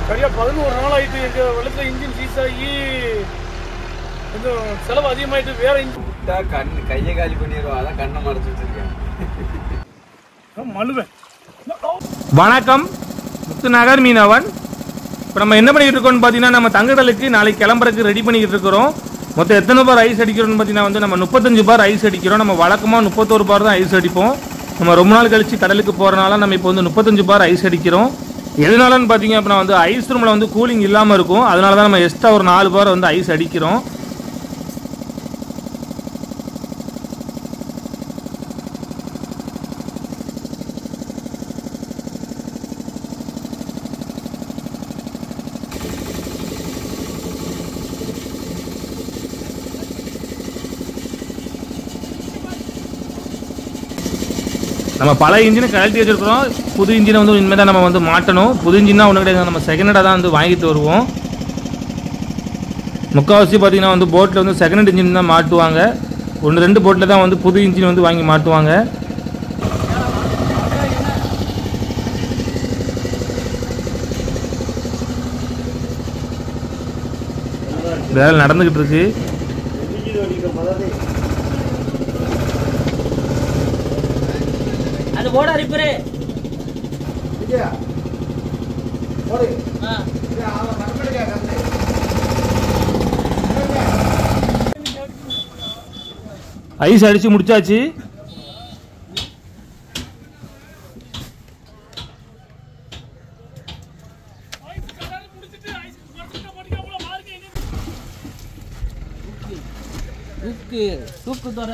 சரியா 11 நாள் ஆயிட்டு எங்க வெள்ளத்துல இன்ஜின் சீஸ் ஆகி கொஞ்சம் செலவு அதிகமாயிட்டு வேற இன்ஜின் விட்டா கையை காலி பண்ணிடுவோம். அதான் கண்ணை மறைச்சு வச்சிருக்கேன். மழுவேன். வணக்கம், முத்துநகர் மீனவன். இப்போ நம்ம என்ன பண்ணிட்டு இருக்கோம்னு பார்த்தீங்கன்னா, நம்ம தங்கடலுக்கு நாளைக்கு கிளம்புறதுக்கு ரெடி பண்ணிக்கிட்டு இருக்கிறோம். மொத்தம் எத்தனை பார் ஐஸ் அடிக்கிறோம்னு பார்த்தீங்கன்னா வந்து நம்ம 35 பார் ஐஸ் அடிக்கிறோம். நம்ம வழக்கமாக 31 பார் தான் ஐஸ் அடிப்போம். நம்ம ரொம்ப நாள் கழிச்சு கடலுக்கு போகிறனால நம்ம இப்போ வந்து 35 பார் ஐஸ் அடிக்கிறோம். எதனாலன்னு பார்த்தீங்க அப்படின்னா வந்து ஐஸ் ரூமில் வந்து கூலிங் இல்லாமல் இருக்கும். அதனால தான் நம்ம எக்ஸ்ட்ரா ஒரு 4 பார் வந்து ஐஸ் அடிக்கிறோம். நம்ம பழைய இன்ஜினை கழட்டி வச்சிருக்கிறோம். புது இன்ஜினை வந்து இனிமேல் தான் நம்ம வந்து மாட்டணும். புது இன்ஜின்னா ஒன்று கிடையாது, நம்ம செகண்ட் ஹேண்டாக தான் வந்து வாங்கிட்டு வருவோம். முக்கால்வாசி பார்த்தீங்கன்னா வந்து போட்டில் வந்து செகண்ட் ஹேண்ட் இன்ஜின் தான் மாட்டுவாங்க. 1-2 போட்டில் தான் வந்து புது இன்ஜின் வந்து வாங்கி மாட்டுவாங்க. வேலை நடந்துக்கிட்டு இருக்கு. போட ரிப்பரே விஜயா போடு ஐஸ் அடிச்சு முடிச்சாச்சு. தூக்கு தோற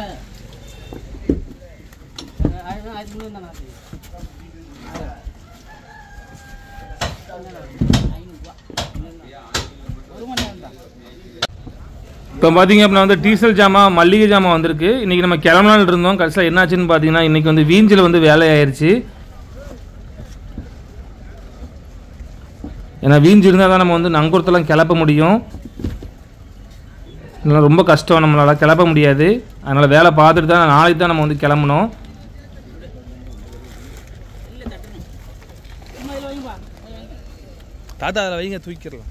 இப்போ பார்த்தீங்க அப்படின்னா வந்து டீசல் ஜாமான் மல்லிகை ஜாமான் வந்திருக்கு. இன்றைக்கி நம்ம கிளம்புனால இருந்தோம். கடைசியில் என்னாச்சுன்னு பார்த்தீங்கன்னா இன்றைக்கி வந்து வீஞ்சில் வந்து வேலையாயிருச்சு. ஏன்னா வீஞ்சி இருந்தால் தான் நம்ம வந்து நங்கூரத்தெல்லாம் கிளப்ப முடியும். இதெல்லாம் ரொம்ப கஷ்டம், நம்மளால் கிளப்ப முடியாது. அதனால் வேலை பார்த்துட்டு தான் நாளைக்கு தான் நம்ம வந்து கிளம்பணும். தாத்தா அதில் வைங்க, தூக்கிடலாம்.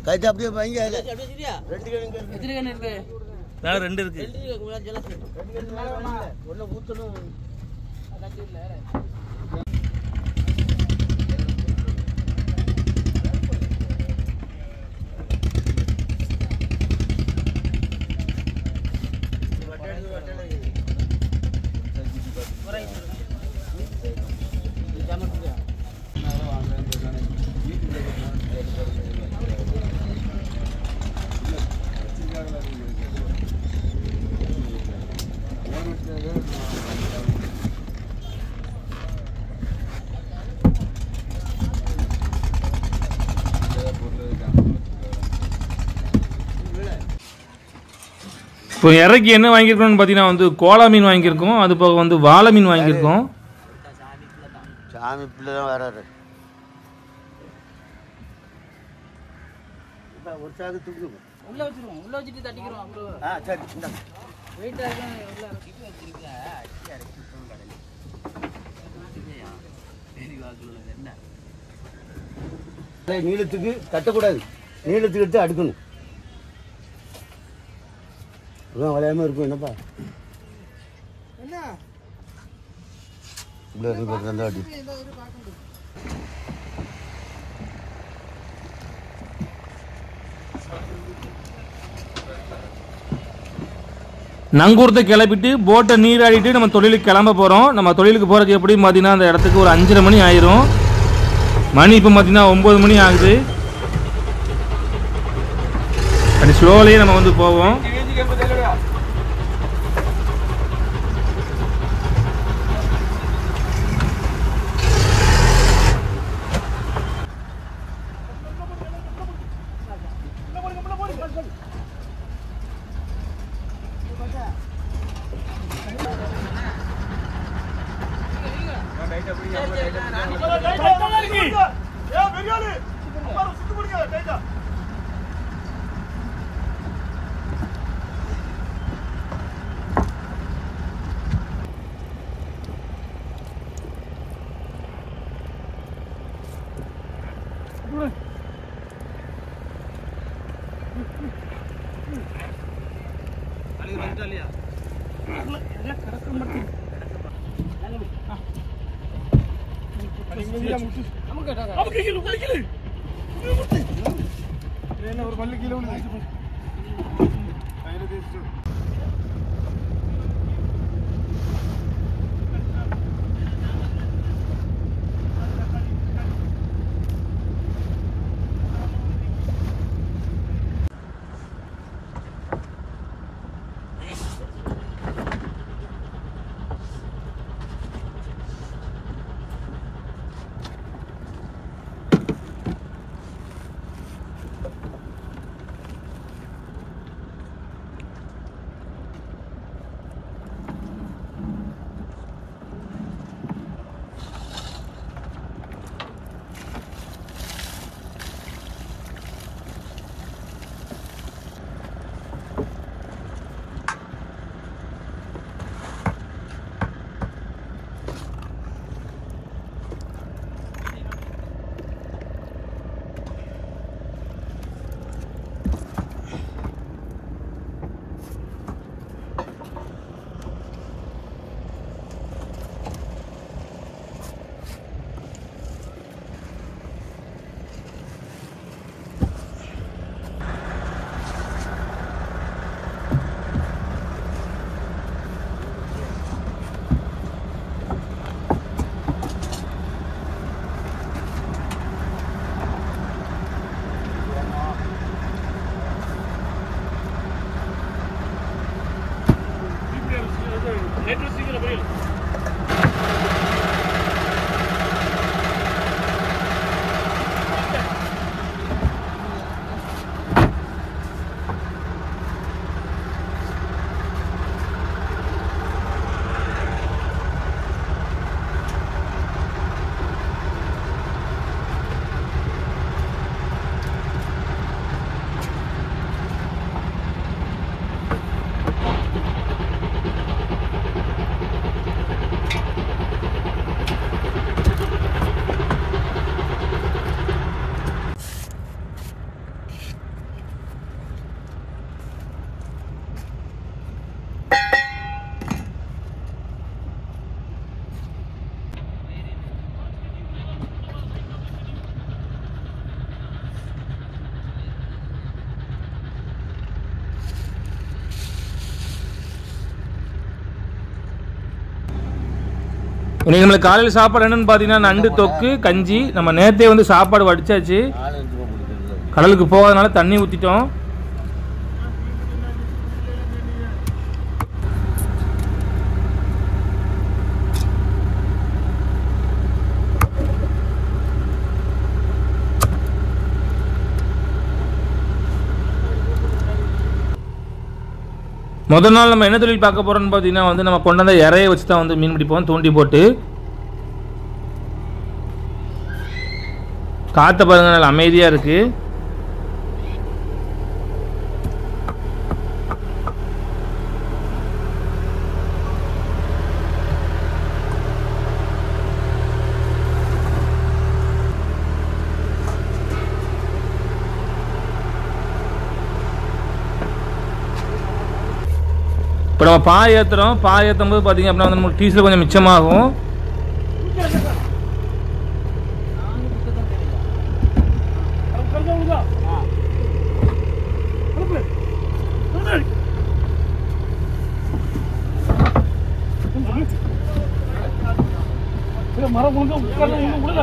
கழிச்சு அப்படியே வாங்கி 2 இருக்கு. ஒன்று ஊற்றணும். இப்போ இறக்கி என்ன வாங்கியிருக்கோம்னு பார்த்தீங்கன்னா வந்து கோலா மீன் வாங்கியிருக்கோம். அது போக வந்து வாழை மீன் வாங்கியிருக்கோம். சாமி பிள்ளை தான் வராரு. ஒரு சாக்கு தூக்கு உள்ள வச்சிருவோம். உள்ள வச்சிட்டு தட்டிக்கிறோம். அப்புறம் சரி இந்த வெயிட்டா இருக்கு. உள்ள கிட்ட வச்சிருக்கீங்க. என்ன நீளத்துக்கு கட்டக்கூடாது. நீளத்துக்கு எடுத்து அடுக்கணும். அதான் வளையாம இருக்கும். என்னப்பா என்ன இப்படி இருக்கு பாரு. அந்த வாட்டி நங்கூரத்தை கிளப்பிட்டு போட்டை நீராடிட்டு நம்ம தொழிலுக்கு கிளம்ப போகிறோம். நம்ம தொழிலுக்கு போகிறதுக்கு எப்படியும் பார்த்தீங்கன்னா அந்த இடத்துக்கு ஒரு 5:30 மணி ஆயிரும். மணி இப்போ பார்த்தீங்கன்னா 9 மணி ஆகுது. அப்படி ஸ்லோவிலேயே நம்ம வந்து போவோம். ஒரு பல்லு கீழே விழுந்து இன்னைக்கு நம்மளுக்கு காலையில் சாப்பாடு என்னன்னு பார்த்தீங்கன்னா நண்டு தொக்கு கஞ்சி. நம்ம நேற்றே வந்து சாப்பாடு வடிச்சாச்சு, கடலுக்கு போகாதனால தண்ணி ஊற்றிட்டோம். முதல் நாள் நம்ம என்ன தொழில் பார்க்க போகிறோம்னு பார்த்தீங்கன்னா வந்து நம்ம கொண்டாந்த இறையை வச்சு தான் வந்து மீன் பிடிப்போம், தூண்டி போட்டு. காற்றை பாருங்க, நல்லா அமைதியாக இருக்குது. இப்போ நம்ம பாய் ஏற்றுறோம். பாய் ஏற்றும் போது பார்த்தீங்க அப்படின்னா வந்து நமக்கு டீசல் கொஞ்சம் மிச்சமாகும். மரம் உள்ள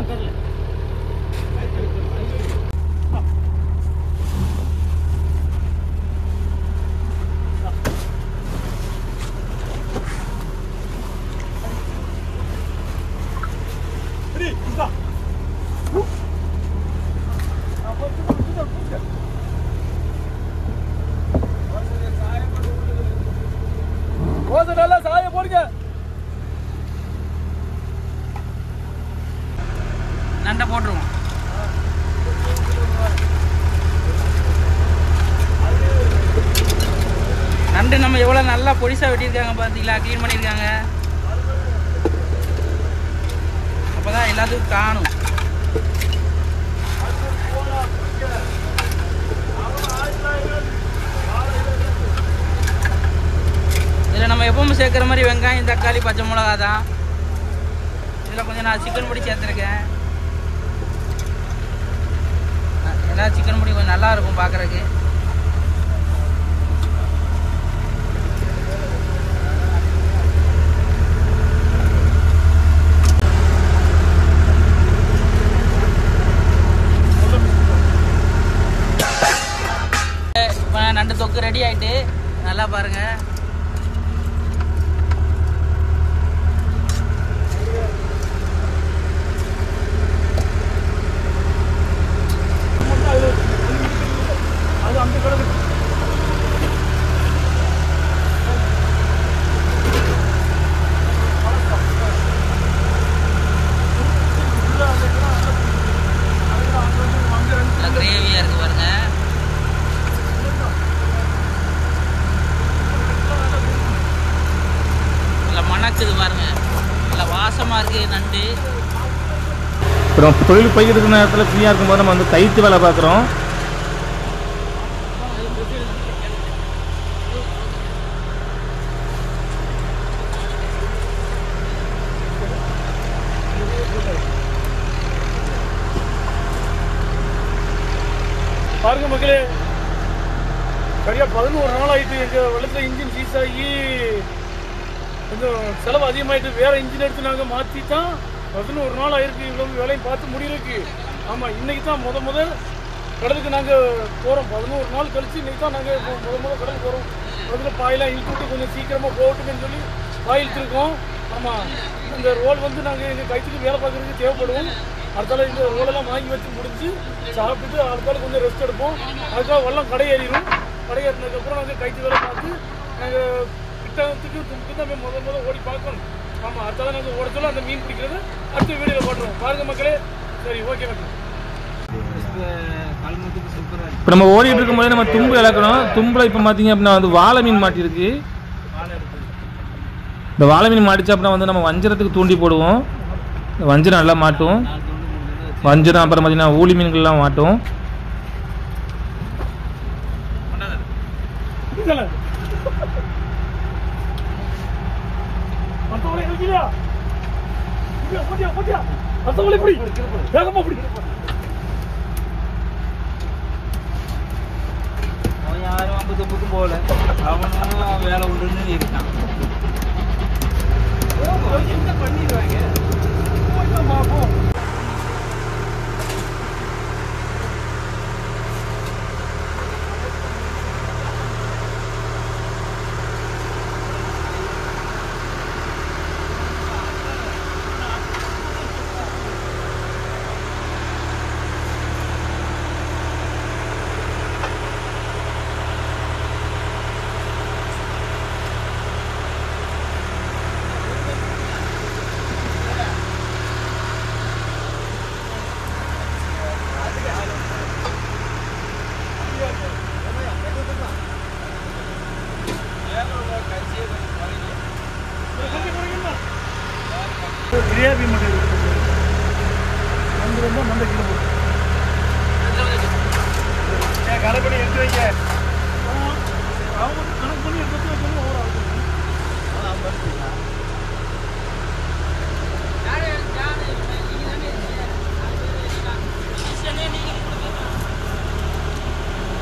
நல்லா சாய போடுங்க. நண்டை போட்டுருவோம். நண்டு நம்ம எவ்வளோ நல்லா பொடிசா வெட்டியிருக்காங்க பார்த்தீங்களா, க்ளீன் பண்ணியிருக்காங்க. அப்போதான் எல்லாத்துக்கும் காணும். எப்பவும் சேர்க்குற மாதிரி வெங்காயம் தக்காளி பச்சை மிளகா தான். இதில் கொஞ்சம் நான் சிக்கன் பொடி சேர்த்துருக்கேன். ஏன்னா சிக்கன் பொடி கொஞ்சம் நல்லா இருக்கும் பார்க்குறதுக்கு. நண்டு தொக்கு ரெடி ஆயிட்டு நல்லா பாருங்க. அது அந்த கடை கிரேவியா இருக்கு பாருங்க. மணக்குது பாருங்க, நல்லா வாசமா இருக்கு நண்டு. அப்புறம் தொழில் போய்கிட்டு இருக்கிற நேரத்தில் ஃப்ரீயாக இருக்கும்போது நம்ம வந்து கைத்து வேலை பார்க்குறோம். பாருங்க மக்களே, சரியா 11 நாள் ஆயிட்டு எங்கள் வெள்ளத்தில் இன்ஜின் சீஸ் ஆகி கொஞ்சம் செலவு அதிகமாகிட்டு வேறு இன்ஜின் எடுத்து நாங்கள் மாற்றி தான் 11 நாள் ஆயிருக்கு. இவ்வளோ வேலையும் பார்த்து முடியிருக்கு. ஆமாம், இன்றைக்கி தான் முதல் கடலுக்கு நாங்கள் போகிறோம். 11 நாள் கழிச்சு இன்றைக்கி தான் நாங்கள் முதல் கடலுக்கு போகிறோம். அதில் பாயெல்லாம் இழுத்துட்டு கொஞ்சம் சீக்கிரமாக போகட்டுன்னு சொல்லி பாய் இழுத்துருக்கோம். ஆமாம், இந்த ரோல் வந்து நாங்கள் எங்கள் கைத்துக்கு வேலை பார்க்குறதுக்கு தேவைப்படுவோம். அடுத்தால இந்த ரோலெல்லாம் வாங்கி வச்சு முடிஞ்சு சாப்பிட்டுட்டு அடுத்தால கொஞ்சம் ரெஸ்ட் எடுப்போம். அதுக்காக வெள்ளம் கடையேறிடும். கடையேறினதுக்கப்புறம் நாங்கள் கைத்து வேலை பார்த்து நாங்கள் கிட்டத்துக்கு தும்புக்கு தான் முதல் ஓடி பார்க்கணும். ஆமாம், அடுத்தால நாங்கள் ஓடச்சோம் அந்த மீன் பிடிக்கிறது அடுத்த வீடியோவில் பண்ணுறோம். பாருங்க மக்களே. சரி, ஓகே மக்கள். இப்போ நம்ம ஓடிட்டு இருக்கும்போது நம்ம தும்பு இழக்கணும். தும்பில் இப்போ பார்த்தீங்க அப்படின்னா வந்து வாழை மீன் மாட்டிருக்கு. இந்த வாழை மீன் மாட்டிச்சு அப்படின்னா வந்து நம்ம வஞ்சரத்துக்கு தூண்டி போடுவோம். வஞ்சரம் நல்லா மாட்டும். வஞ்சரம் அப்புறம் பார்த்தீங்கன்னா ஊளி மீன்கள்லாம் மாட்டும். அவன் யாரும் 50 போல, அவனும் வேலை உண்டுன்னு இருக்கான். என்ன பண்ணிடுவாங்க? கிரேவி மட்டும் அந்த மண்டை கிலோ போட்டு கணக்கு பண்ணி எடுத்து வைங்க. அவங்க கணக்கு பண்ணி எடுத்து வைக்கணும்.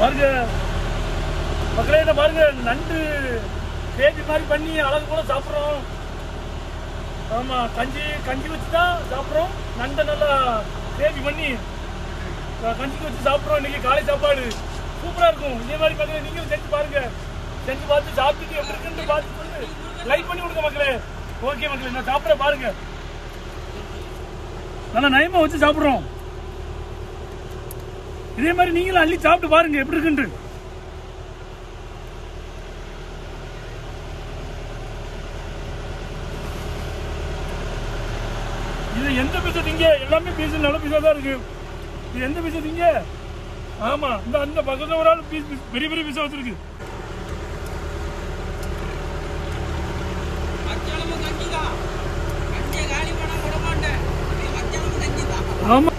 பாருங்க மக்களே, என்ன பாருங்க, நண்டு கிரேவி மாதிரி பண்ணி அழகு கூட சாப்பிட்றோம். ஆமாம், கஞ்சி வச்சு தான் சாப்பிட்றோம். நண்டை நல்லா கிரேவி பண்ணி கஞ்சிக்கு வச்சு சாப்பிட்றோம். இன்றைக்கி காலை சாப்பாடு சூப்பராக இருக்கும். இதே மாதிரி மக்களே நீங்களும் செஞ்சு பாருங்கள். செஞ்சு பார்த்து சாப்பிட்டுட்டு எப்படி இருக்குன்னு பார்த்து சொல்லி லைக் பண்ணி கொடுங்க மக்களே. ஓகே மக்களே, நான் சாப்பிட்ற பாருங்கள். நல்லா நயமாக வச்சு சாப்பிட்றோம். இதே மாதிரி நீங்களும் அள்ளி சாப்பிட்டு பாருங்க எப்படி இருக்குன்னு. இது எந்த பீஸை திங்க? எல்லாமே பீஸ் நல்ல பீஸா தான் இருக்கு. இது எந்த பீஸை திங்க? ஆமா, இந்த அந்த பக்கத்துல ஒரு ஆள் பீஸ் பெரிய பெரிய பீஸா வச்சிருக்கு. ஆமா,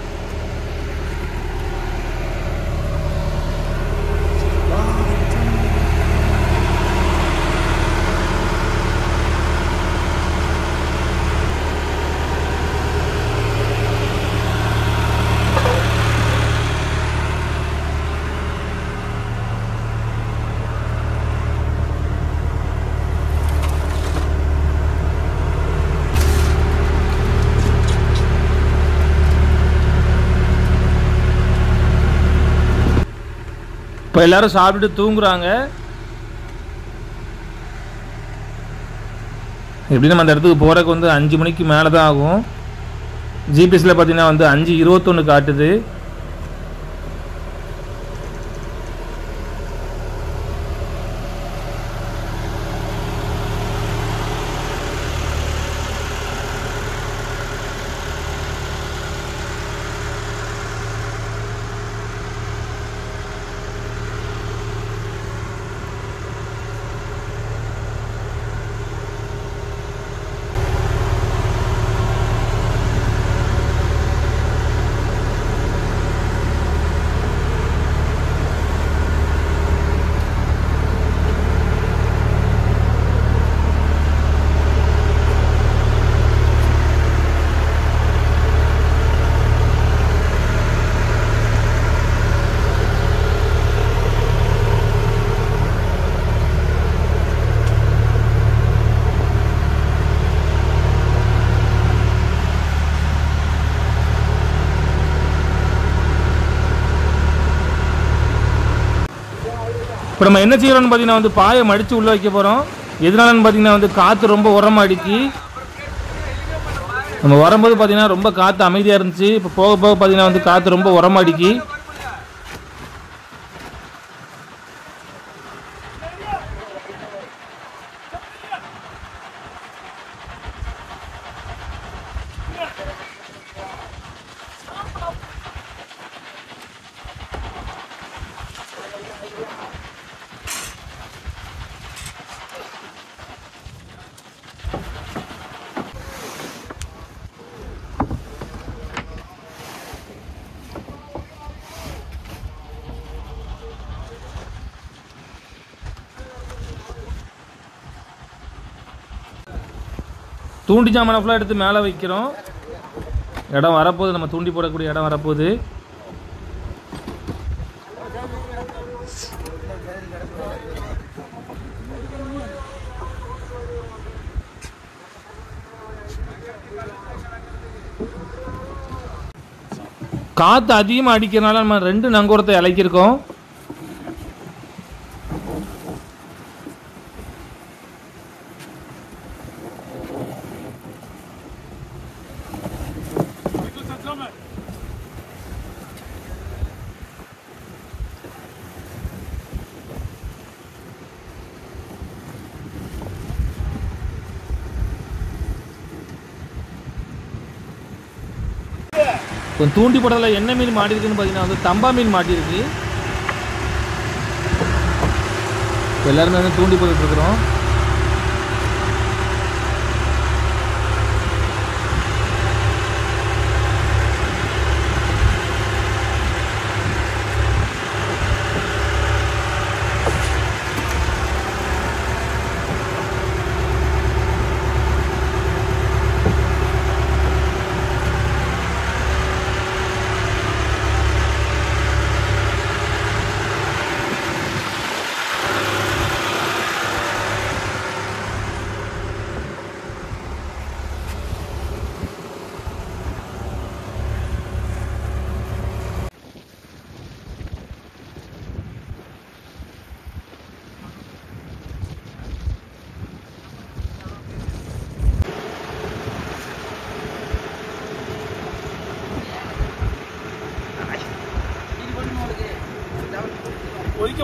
இப்போ எல்லாரும் சாப்பிட்டுட்டு தூங்குறாங்க. எப்படி நம்ம அந்த இடத்துக்கு போகிறதுக்கு வந்து 5 மணிக்கு மேலே தான் ஆகும். ஜிபிஎஸ்சில் பார்த்தீங்கன்னா வந்து 5:21 காட்டுது. இப்போ நம்ம என்ன செய்யறோம்னு பார்த்தீங்கன்னா வந்து பாயை மடித்து உள்ளே வைக்க போகிறோம். எதனாலன்னு பார்த்தீங்கன்னா வந்து காற்று ரொம்ப உரமாக அடிக்கி நம்ம வரும்போது பார்த்தீங்கன்னா ரொம்ப காற்று அமைதியாக இருந்துச்சு. இப்போ போக போக பார்த்தீங்கன்னா வந்து காற்று ரொம்ப உரமாக அடிக்கி தூண்டி ஜாமான் ஃபுல்லாக எடுத்து மேலே வைக்கிறோம். இடம் வரப்போகுது, நம்ம தூண்டி போடக்கூடிய இடம் வரப்போகுது. காற்று அதிகமாக அடிக்கிறதுனால நம்ம 2 நங்கூரத்தை இலக்கியிருக்கோம். தூண்டி போட்டதில் என்ன மீன் மாட்டிருக்குன்னு பார்த்தீங்கன்னா வந்து தம்பா மீன் மாட்டிருக்கு. எல்லாருமே வந்து தூண்டி போட்டுட்டு இருக்கிறோம்.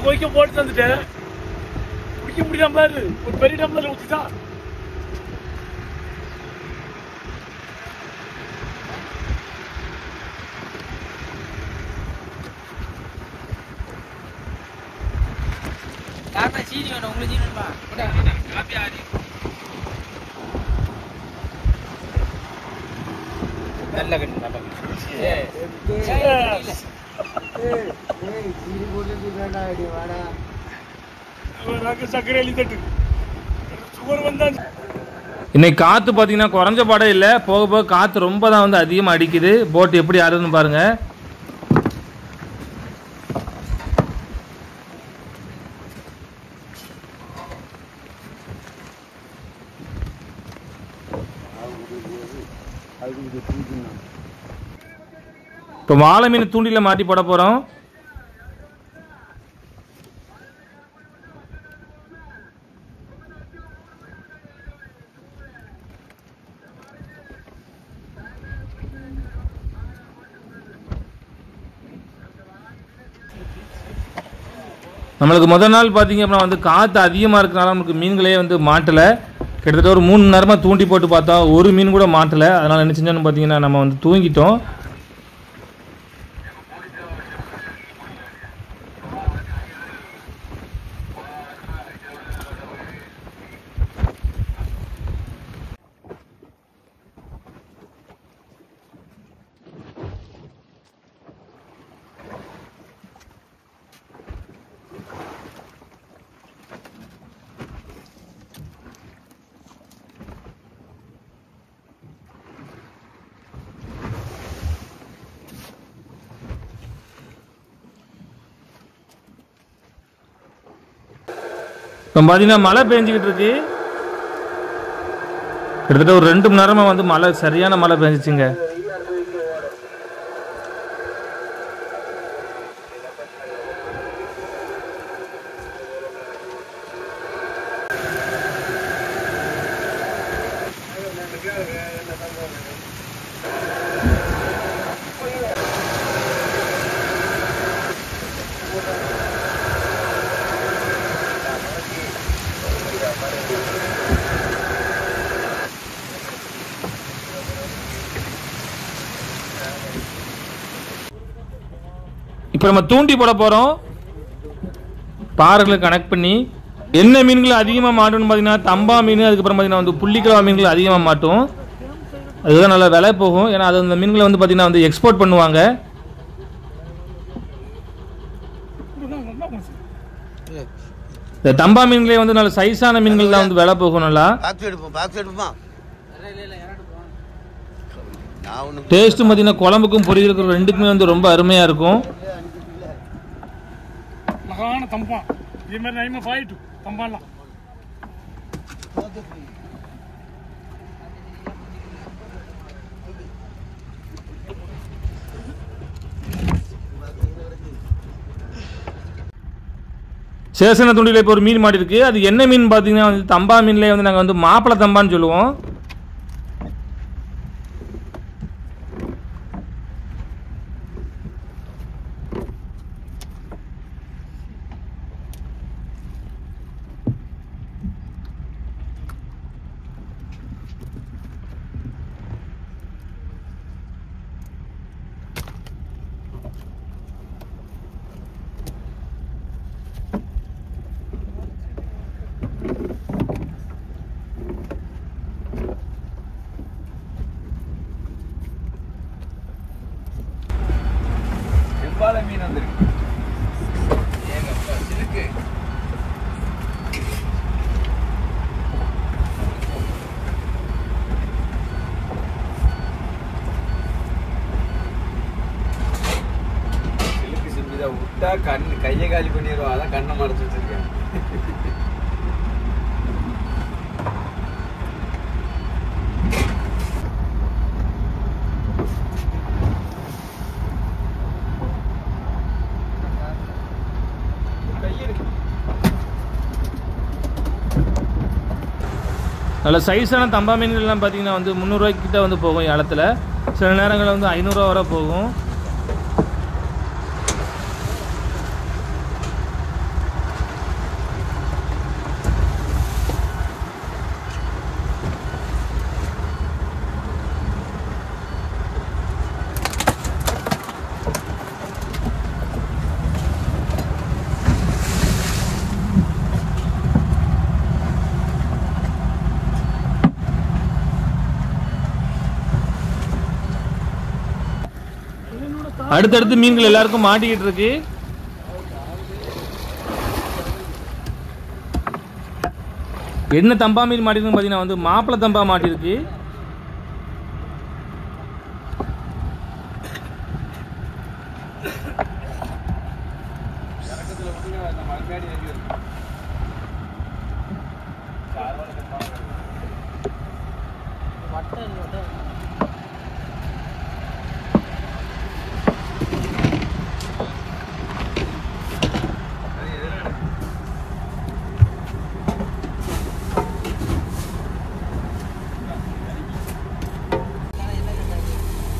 கொதிக்க போட்டு தந்துட்டேன். குடிக்க முடியாம பாரு, ஒரு பெரிய டம்ளர்ல ஊத்திட்டான். சீனி வேணும் உங்களுக்கு, சீனி வேணுமா? காப்பி ஆடி நல்ல கண்ணு, நல்ல சக்கரை எழுதி தட்டு சுகர் வந்தா. இன்னைக்கு காற்று பார்த்தீங்கன்னா குறைஞ்ச பாடம் இல்லை, போக போக காற்று ரொம்ப தான் வந்து அதிகமாக அடிக்குது. போட் எப்படி ஆடுதுன்னு பாருங்க. இப்போ வாழை மீன் தூண்டில மாட்டி போட போகிறோம். நம்மளுக்கு முதல் நாள் பார்த்தீங்க அப்படின்னா வந்து காற்று அதிகமாக இருக்கிறனால நமக்கு மீன்களே வந்து மாட்டலை. கிட்டத்தட்ட ஒரு 3 மணி நேரமாக தூண்டி போட்டு பார்த்தா ஒரு மீன் கூட மாட்டலை. அதனால் என்ன செஞ்சோன்னு பார்த்தீங்கன்னா நம்ம வந்து தூங்கிட்டோம். இப்போ பார்த்தீங்கன்னா மழை பெஞ்சிக்கிட்டு இருக்கு. கிட்டத்தட்ட ஒரு 2 மணி நேரமாக வந்து மழை, சரியான மழை பெஞ்சிச்சுங்க. இப்போ நம்ம தூண்டி போட போகிறோம். பாறைகளை கனெக்ட் பண்ணி என்ன மீன்கள் அதிகமாக மாட்டும்னு பார்த்தீங்கன்னா தம்பா மீன், அதுக்கப்புறம் பார்த்தீங்கன்னா வந்து புள்ளிக்கிழவா மீன்கள் அதிகமாக மாட்டும். அதுதான் நல்லா விலை போகும். ஏன்னா அது அந்த மீன்களை வந்து பார்த்தீங்கன்னா வந்து எக்ஸ்போர்ட் பண்ணுவாங்க. இந்த தம்பா மீன்களே வந்து நல்ல சைஸான மீன்கள் தான் வந்து விலை போகும். நல்லா டேஸ்ட்டும் பார்த்தீங்கன்னா குழம்புக்கும் பொரியலுக்கும் ரெண்டுக்குமே வந்து ரொம்ப அருமையாக இருக்கும். தம்பா இதே மாதிரி நைமா பாயிட்டு தம்பாலாம் சேசன துண்டியில் இப்போ ஒரு மீன் மாட்டி இருக்கு. அது என்ன மீன் பார்த்தீங்கன்னா வந்து தம்பா மீன்லேயே வந்து நாங்கள் வந்து மாப்பிளை தம்பான்னு சொல்லுவோம். மீன் வந்துருக்கு. ஏங்கப்பா சிலுக்கு. சிலுக்கு சிம்பிதா விட்டா கையை காலி பண்ணிடுவா. அதான் கண்ணை மறைச்சு வச்சிருக்கேன். நல்ல சைஸான தம்பா மீன்கள்லாம் பார்த்தீங்கன்னா வந்து 300 ரூபாய்க்கு கிட்ட வந்து போகும் ஏலத்தில். சில நேரங்களில் வந்து 500 ரூபா வரை போகும். அடுத்தடுத்து மீன்கள் எல்லாருக்கும் மாட்டிக்கிட்டு இருக்கு. என்ன தம்பா மீன் மாட்டிருக்கு பார்த்தீங்கன்னா வந்து மாப்பிளை தம்பா மாட்டிருக்கு.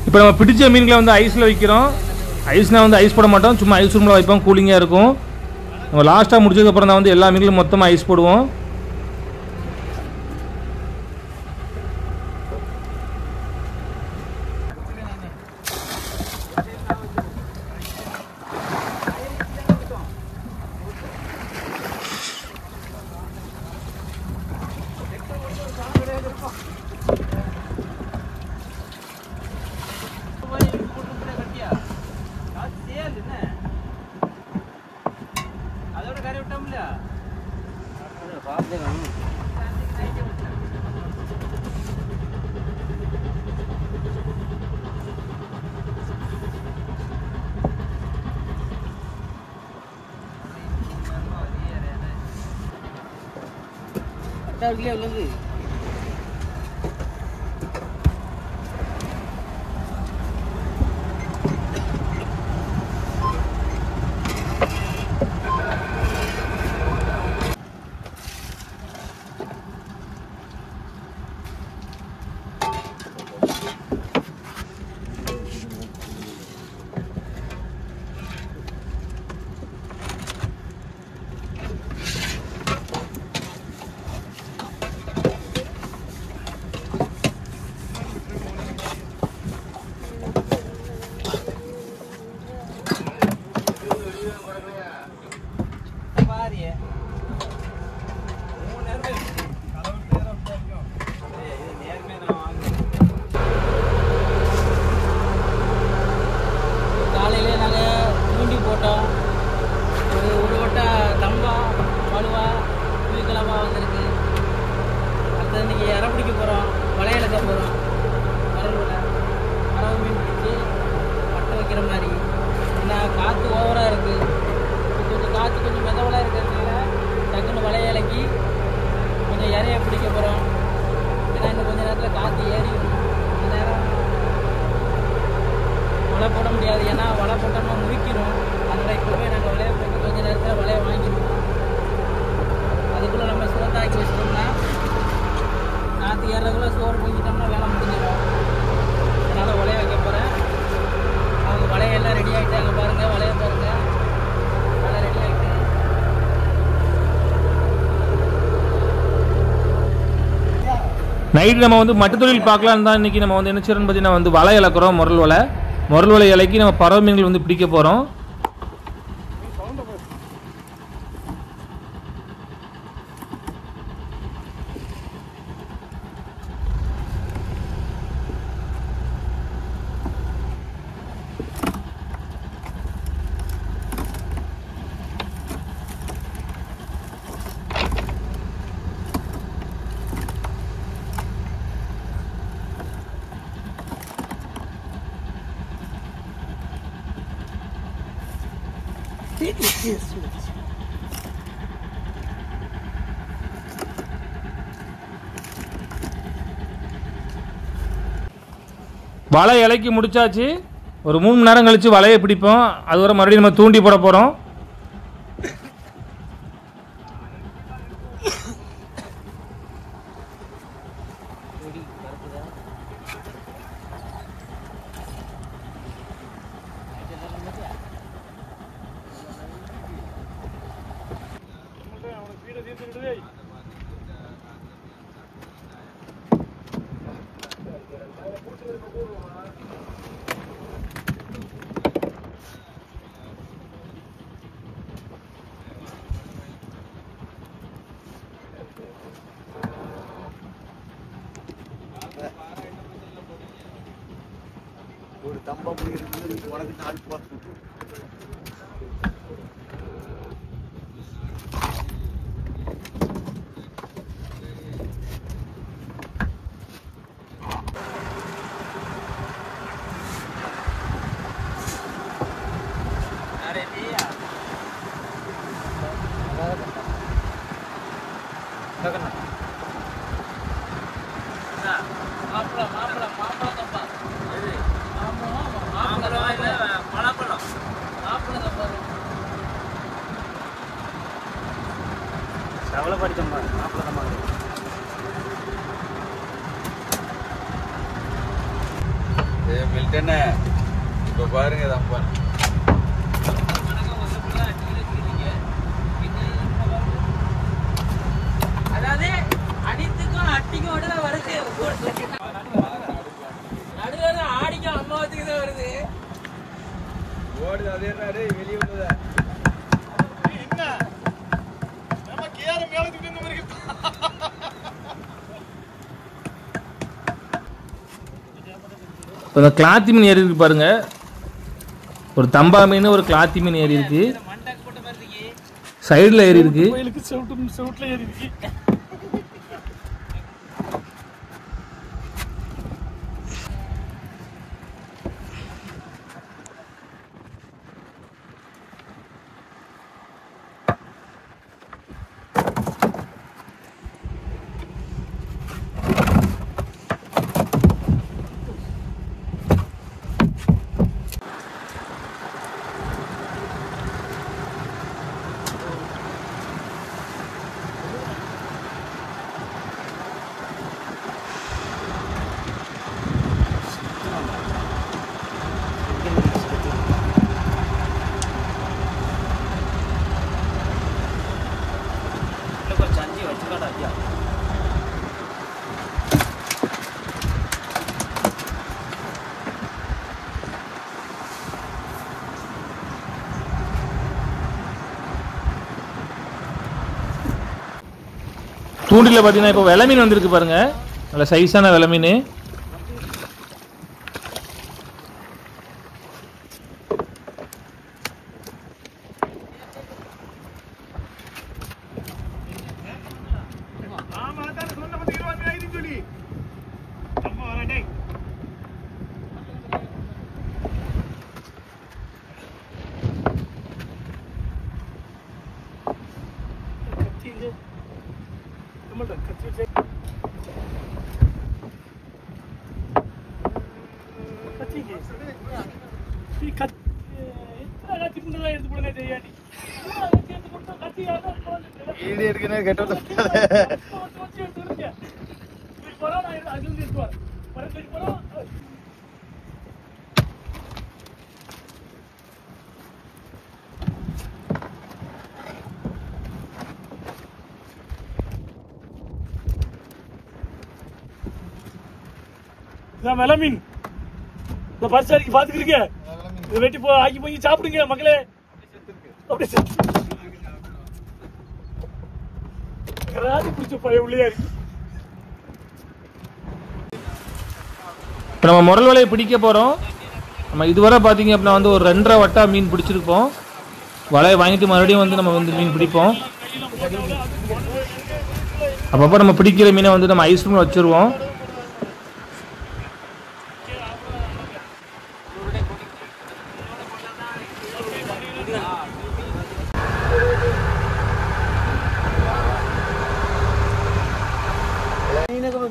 இப்போ நம்ம பிடிச்ச மீன்களை வந்து ஐஸில் வைக்கிறோம். ஐஸ்னால் வந்து ஐஸ் போட மாட்டோம், சும்மா ஐஸ் ரூமில் வைப்போம், கூலிங்காக இருக்கும். நம்ம லாஸ்ட்டாக முடிச்சதுக்கப்புறம் தான் வந்து எல்லா மீன்களும் மொத்தமாக ஐஸ் போடுவோம். உள்ளது காலையிலே நாங்கள் தூண்டி போட்டோம். ஒரு வட்டை தங்கம் வலுவா புளிக்கிழமா வந்திருக்கு. அடுத்தது இன்னைக்கு இறை பிடிக்க போகிறோம், வளையலுக்க போகிறோம். மரவு மீன் பிடிச்சி பட்டை வைக்கிற மாதிரி. ஏன்னா காற்று ஓவராக இருக்குது, கொஞ்சம் காற்று கொஞ்சம் மெதவலாக இருக்கிறதுனால டக்குன்னு வளைய இலக்கி கொஞ்சம் இறைய பிடிக்க போகிறோம். ஏன்னா இன்னும் கொஞ்சம் நேரத்தில் காற்று ஏறி கொஞ்ச நேரம் வலை போட முடியாது. ஏன்னா வலை போட்டோம்னா முறிக்கிறோம். அதனால் இப்போவே நாங்கள் வலையை போட்டு கொஞ்சம் நேரத்தில் வலையை வாங்கிடுவோம். அதுக்குள்ளே நம்ம சோத்தாக்கி வச்சிட்டோம்னா காற்று ஏறதுக்குள்ளே சோறு பொங்கிட்டோம்னா வேலை முடிஞ்சிடும். அதனால் வலையை வைக்க போகிறேன். அவங்க வலையெல்லாம் ரெடி ஆகிட்டாங்க பாருங்கள், வலையை பாருங்கள், வலை ரெடி ஆகிட்டு. நைட் நம்ம வந்து மட்டு தொழில் பார்க்கலான்னு தான் இன்றைக்கி நம்ம வந்து என்ன செய்யறோம்னு பார்த்தீங்கன்னா வந்து வலை இழக்கிறோம். முரல் வலை இலக்கி நம்ம பறவை மீன்கள் வந்து பிடிக்க போகிறோம். வலை இலக்கி முடிச்சாச்சு. ஒரு 3 மணி நேரம் கழித்து வலையை பிடிப்போம். அது வரை மறுபடியும் நம்ம தூண்டி போட போகிறோம். ஒரு தம்பம் இருக்கு, உனக்கு 4 போட்டு மில்டனே இப்போ பாருங்க தம்பா அதே வெளியே வந்ததா என்ன நம்ம கேர மேலத்துக்கு இந்த மாதிரி இப்போ இந்த கிளாத்தி மீன் ஏறி இருக்கு பாருங்க. ஒரு தம்பா மீன் ஒரு கிளாத்தி மீன் ஏறி இருக்கு. சைடில் ஏறி இருக்கு. செவுட்டுல ஏறி இருக்கு. தூண்டில பார்த்தீங்கன்னா இப்போ வெலை மீன் வந்திருக்கு பாருங்க. நல்ல சைஸான வெலை மீன். வெலை மீன் இந்த பரிசாரிக்கு பாத்துக்கிறீங்க. இதை வெட்டி ஆக்கி போய் சாப்பிடுங்க மக்களே. பிடிச்ச பழைய உள்ளே இருக்கு. இப்போ நம்ம முரல் வலையை பிடிக்க போகிறோம். நம்ம இதுவரை பார்த்தீங்க அப்படின்னா வந்து ஒரு 2.5 வட்டா மீன் பிடிச்சிருப்போம். வலையை வாங்கிட்டு மறுபடியும் வந்து நம்ம வந்து மீன் பிடிப்போம். அப்பப்போ நம்ம பிடிக்கிற மீனை வந்து நம்ம ஐஸ் ரூமில் வச்சுருவோம்.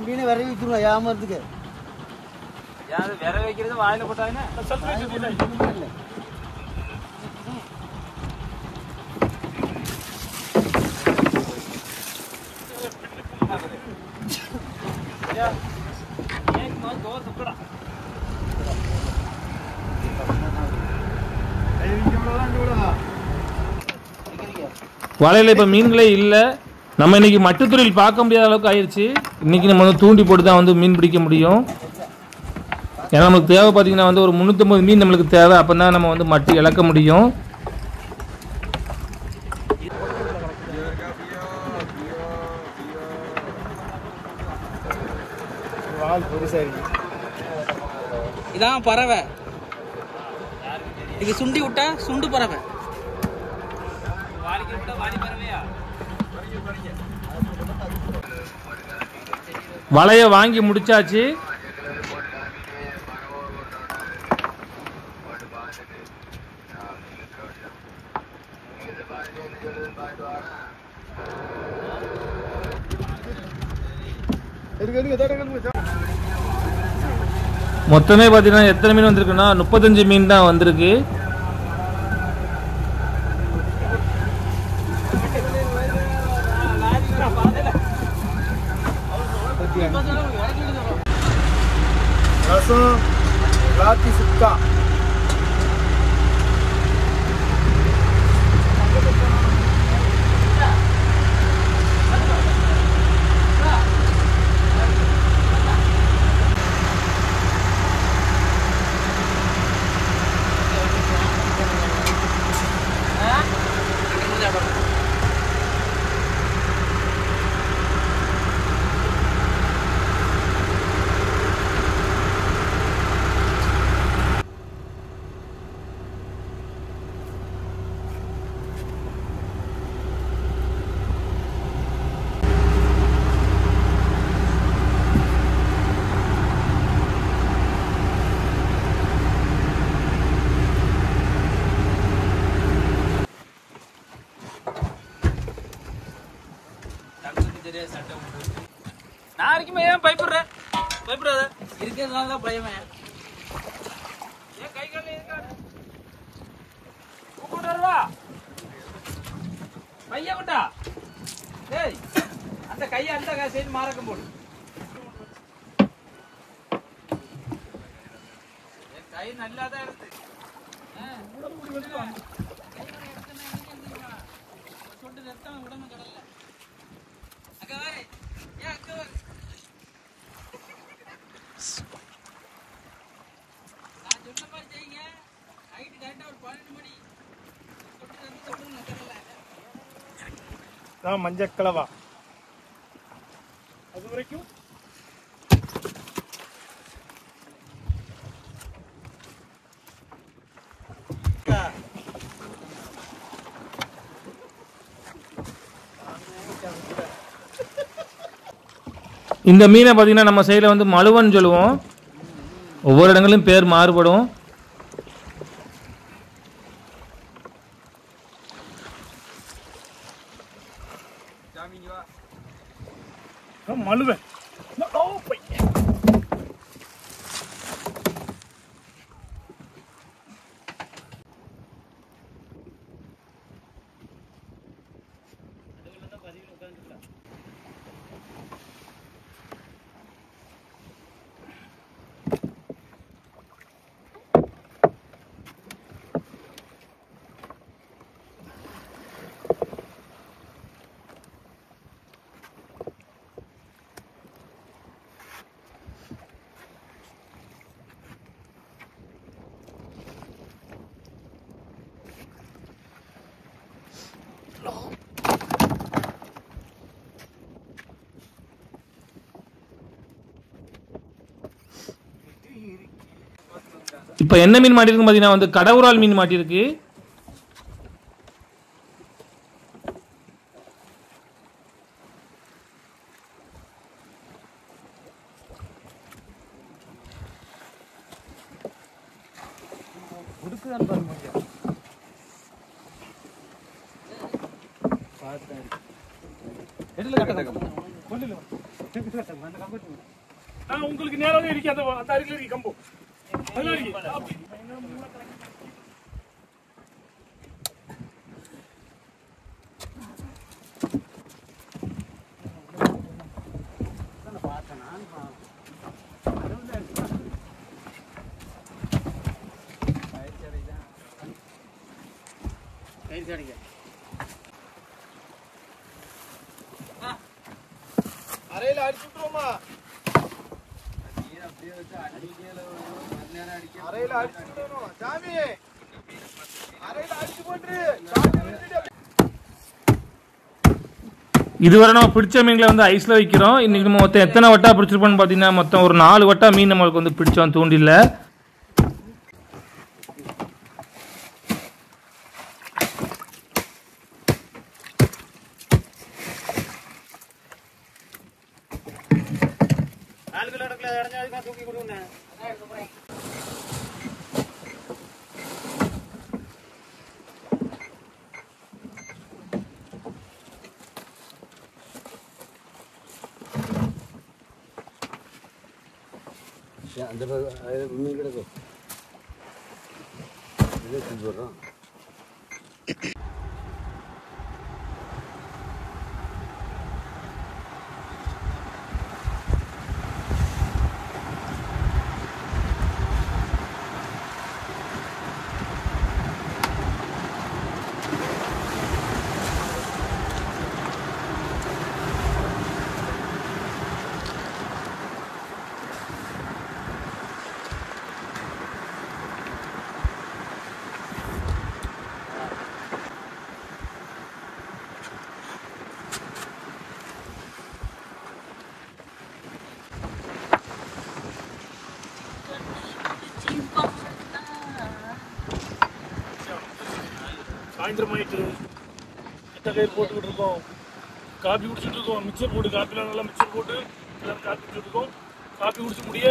மீனை விரவி வச்சுருங்க ஏமாறதுக்கு. விர வைக்கிறது வாயில போட்டாங்கன்னா வலையில் இப்போ மீன்களே இல்லை. நம்ம இன்னைக்கு மட்டுத்தொழில் பார்க்க முடியாத அளவுக்கு ஆயிடுச்சு. இன்னைக்கு நம்ம வந்து தூண்டி போட்டு தான் வந்து மீன் பிடிக்க முடியும். ஏன்னா நமக்கு தேவை பார்த்தீங்கன்னா வந்து ஒரு 350 மீன் நம்மளுக்கு தேவை. அப்போ தான் நம்ம வந்து மட்டு இழக்க முடியும். இதான் பறவை. இது சுண்டி விட்டா சுண்டு பறவை. வலையை வாங்கி முடிச்சாச்சு. மொத்தமே பார்த்தீங்கன்னா எத்தனை மீன் வந்திருக்குன்னா 35 மீன் தான் வந்திருக்கு. ரசம் ராத்தி சுக்கா நான் இருக்குமே ஏன் பயப்படுறேன்? பயப்படாத, இருக்கிறதுனால தான் பயமே. ஏன் கை கால இருக்காரு கூப்பிட்டு வருவா பைய கொண்டா. டேய் அந்த கையை அந்த சைடு மாறக்கம் போடு. என் கை நல்லாதான் இருக்கு. சொட்டு ரத்தம் உடம்பு கடல்ல. அக்கா வாரு, ஏன் அக்கா வாரு. நான் சொன்ன மாதிரி செய்யுங்க. நைட்டு கரெக்டா ஒரு 12 மணி சொட்டு ரத்தம் சொல்லுங்க கடல்ல. மஞ்சக்கிழவா அது வரைக்கும் இந்த மீனை பார்த்தீங்கன்னா நம்ம சைடில் வந்து மழுவன்னு சொல்லுவோம். ஒவ்வொரு இடங்களிலும் பேர் மாறுபடும். மழுவன் இப்போ என்ன மீன் மாட்டிருக்கு பார்த்தீங்கன்னா வந்து கடவுரால் மீன் மாட்டிருக்கு. உங்களுக்கு நேரம் இருக்கு. அந்த அருகில் இருக்கு கம்பு. அதுல இருக்கு. அறையில அடிச்சுட்டுருவோமா? அறையில அடிச்சுடணும் சாமி. அறையில அடிச்சு போட்டு இதுவரை நம்ம பிடிச்ச மீன்களை வந்து ஐஸில் வைக்கிறோம். இன்றைக்கி நம்ம மொத்தம் எத்தனை வட்டா பிடிச்சிருப்போம்னு பார்த்தீங்கன்னா மொத்தம் ஒரு 4 வட்டா மீன் நம்மளுக்கு வந்து பிடிச்சோம் தூண்டில்ல. அந்த மீன் கிடக்கும் இதே செஞ்சு வர்றோம். சாயந்தரம் ஆயிட்டு எட்ட கயிறு போட்டுக்கிட்டு இருக்கோம். காப்பி குடிச்சிட்டு இருக்கோம். மிக்சர் போட்டு காப்பிலாம் நல்லா மிக்சர் போட்டு எல்லாரும் காப்பி குடிச்சிட்டு இருக்கோம். காப்பி குடிச்சு முடிய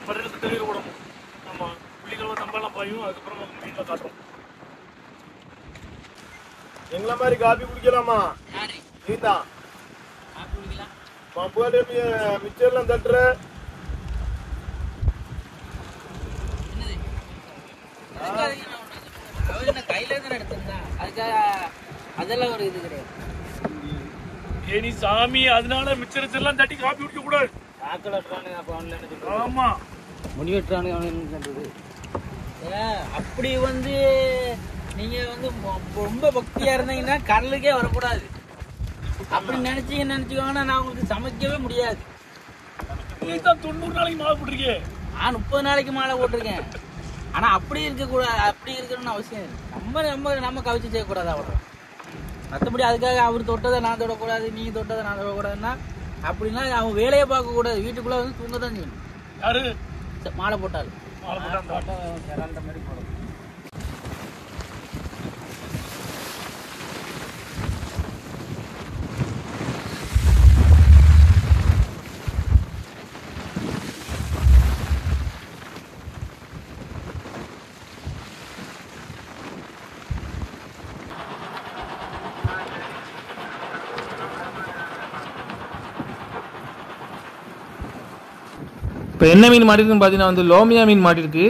மறுநாள் திட்ட கயிறு போடணும். ஆமாம், புள்ளிக்கெல்லாம் தம்பெல்லாம் பாயும். அதுக்கப்புறம் நம்ம மீனில் காட்டுறோம். எங்களை மாதிரி காப்பி குடிக்கலாமா? நீதான் காப்பி குடிக்கலாம். மிச்சர்லாம் தட்டுற கையில தானே எடுத்திருந்தான் அதுக்காக அதெல்லாம் ஒரு இது கிடையாது. ஏனி சாமி அதனால மிச்சரெல்லாம் தட்டி காப்பி குடிக்க கூடாது. ஆமா முடிவெட்டுறானு அப்படி வந்து நீங்க வந்து ரொம்ப பக்தியா இருந்தீங்கன்னா கடலுக்கே வரக்கூடாது. அப்படி நினைச்சுக்கோங்கன்னா நான் உங்களுக்கு சமைக்கவே முடியாது. நீ தான் 90 நாளைக்கு மாலை போட்டிருக்கே. நான் 30 நாளைக்கு மாலை போட்டிருக்கேன். ஆனா அப்படி இருக்கக்கூடாது, அப்படி இருக்கணும்னு அவசியம் இல்லை. நம்ம கவிச்சு செய்யக்கூடாது அவ்வளோ. மற்றபடி அதுக்காக அவர் தொட்டதை நான் தொடக்கூடாது, நீ தொட்டதை நான் தொடக்கூடாதுன்னா அப்படின்னா அவன் வேலையை பார்க்க கூடாது. வீட்டுக்குள்ள வந்து தூங்க தான் செய்யணும். யாரு மாலை போட்டாலும் மாதிரி போடும். இப்போ என்ன மீன் மாட்டிருக்குன்னு பார்த்தீங்கன்னா வந்து லோமியா மீன் மாட்டிருக்கு.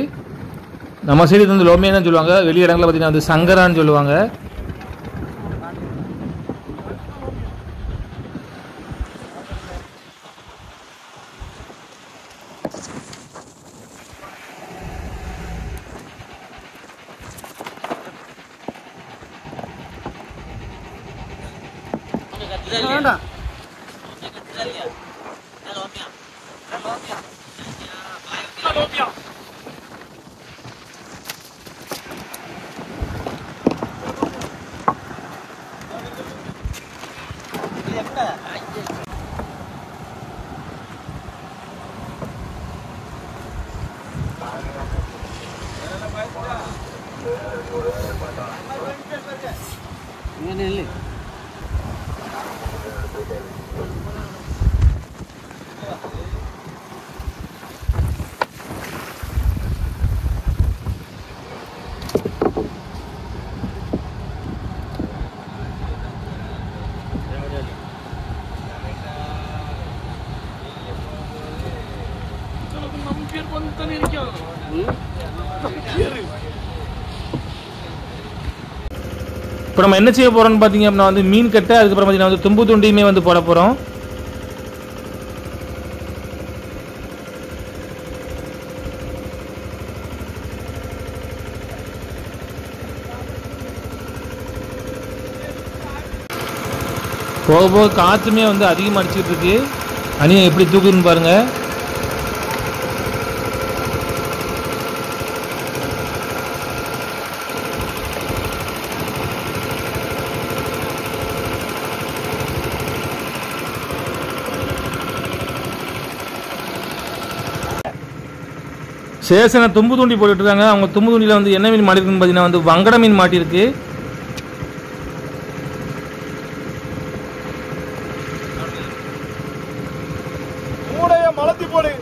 நம்ம சைடு வந்து லோமியா தான் சொல்லுவாங்க, வெளி இடங்களில் பார்த்தீங்கன்னா வந்து சங்கரான்னு சொல்லுவாங்க. வேண்டாம் இல்லை நம்ம பேர் வந்து தானே இருக்கோம். இப்போ நம்ம என்ன செய்ய போகிறோம்னு பார்த்தீங்க அப்படின்னா வந்து மீன் கட்டை, அதுக்கப்புறம் பார்த்தீங்கன்னா வந்து தும்பு துண்டியுமே வந்து போட போகிறோம். போக போக காற்றுமே வந்து அதிகமாக அடிச்சுட்டு இருக்கு. அணியை எப்படி தூக்குதுன்னு பாருங்க. சேசனை தும்பு தூண்டி போட்டுட்டு இருக்காங்க. அவங்க தும்பு தூண்டியில் வந்து என்ன மீன் மாட்டிருக்குன்னு பார்த்தீங்கன்னா வந்து வங்கட மீன் மாட்டிருக்கு. மூடைய மலத்தி போடு.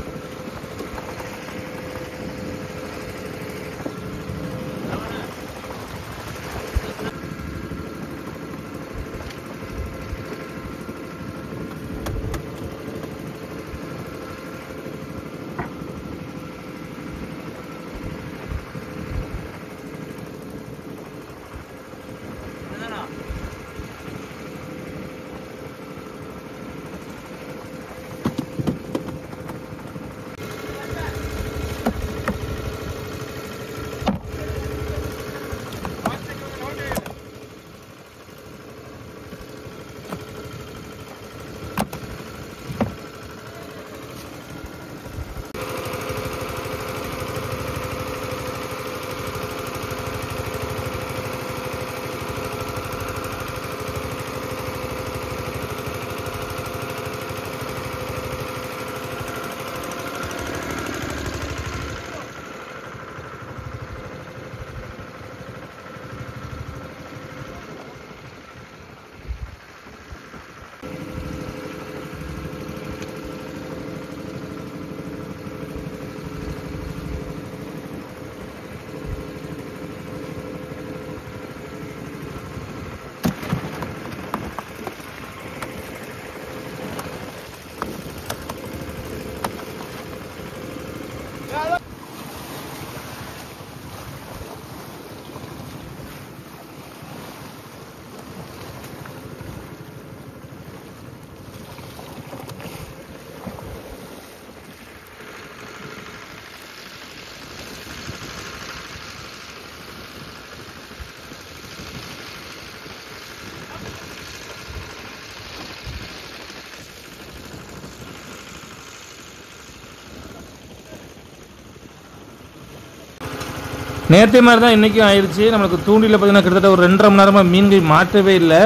நேற்றே மாதிரி தான் இன்றைக்கும் ஆயிடுச்சு. நம்மளுக்கு தூண்டியில் பார்த்தீங்கன்னா கிட்டத்தட்ட ஒரு 2.5 மணி நேரமாக மீன்கள் மாட்டவே இல்லை.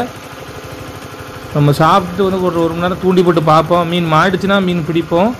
நம்ம சாப்பிட்டு வந்து ஒரு 1 மணி நேரம் தூண்டி போட்டு பார்ப்போம். மீன் மாட்டுச்சுன்னா மீன் பிடிப்போம்.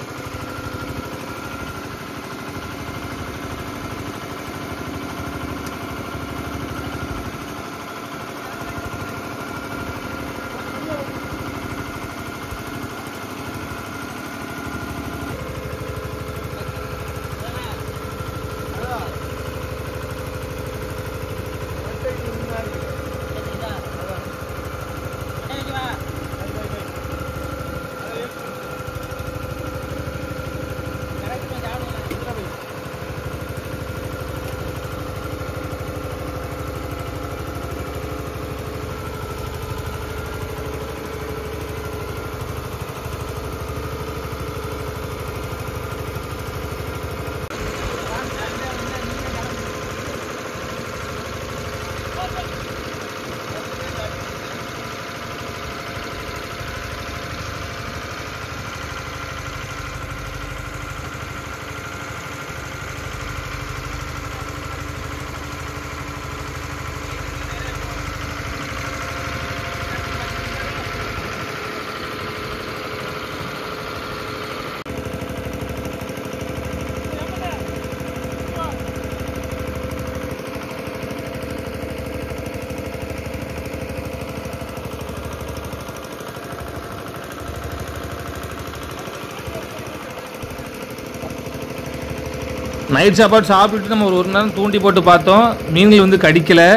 நைட் சாப்பாடு சாப்பிட்டு நம்ம ஒரு 1 மணி நேரம் தூண்டி போட்டு பார்த்தோம். மீன்கள் வந்து கடிக்கலை.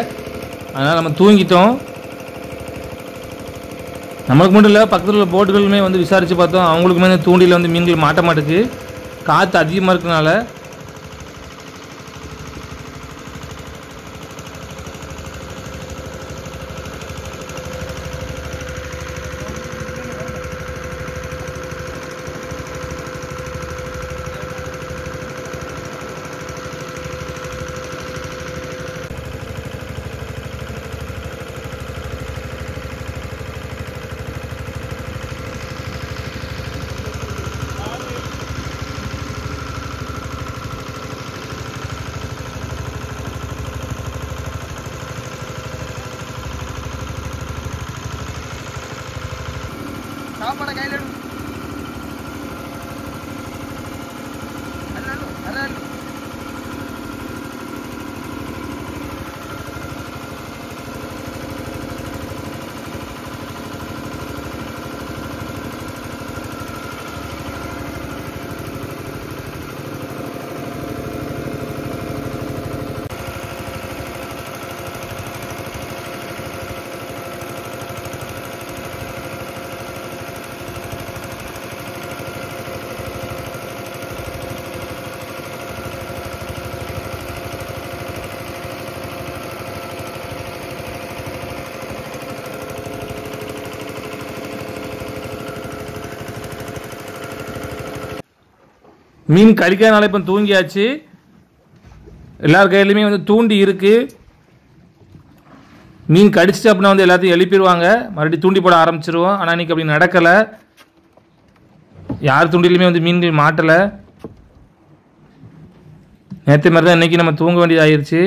அதனால் நம்ம தூங்கிட்டோம். நமக்கு மட்டும் இல்லை, பக்கத்தில் உள்ள போட்டுகளுமே வந்து விசாரித்து பார்த்தோம். அவங்களுக்குமே இந்த தூண்டியில் வந்து மீன்கள் மாட்ட மாட்டுக்கு. காற்று அதிகமாக இருக்கனால. சாப்பாடை கையில் எடு. மீன் கடிக்காதனால இப்போ தூங்கியாச்சு. எல்லார் கையிலையுமே வந்து தூண்டி இருக்குது. மீன் கடிச்சிட்டு அப்படின்னா வந்து எல்லாத்தையும் எழுப்பிடுவாங்க. மறுபடியும் தூண்டி போட ஆரம்பிச்சிருவோம். ஆனால் இன்றைக்கி அப்படி நடக்கலை. யார் தூண்டிலையுமே வந்து மீன்கள் மாட்டலை. நேற்று மாதிரி தான் இன்றைக்கி நம்ம தூங்க வேண்டியதாகிருச்சு.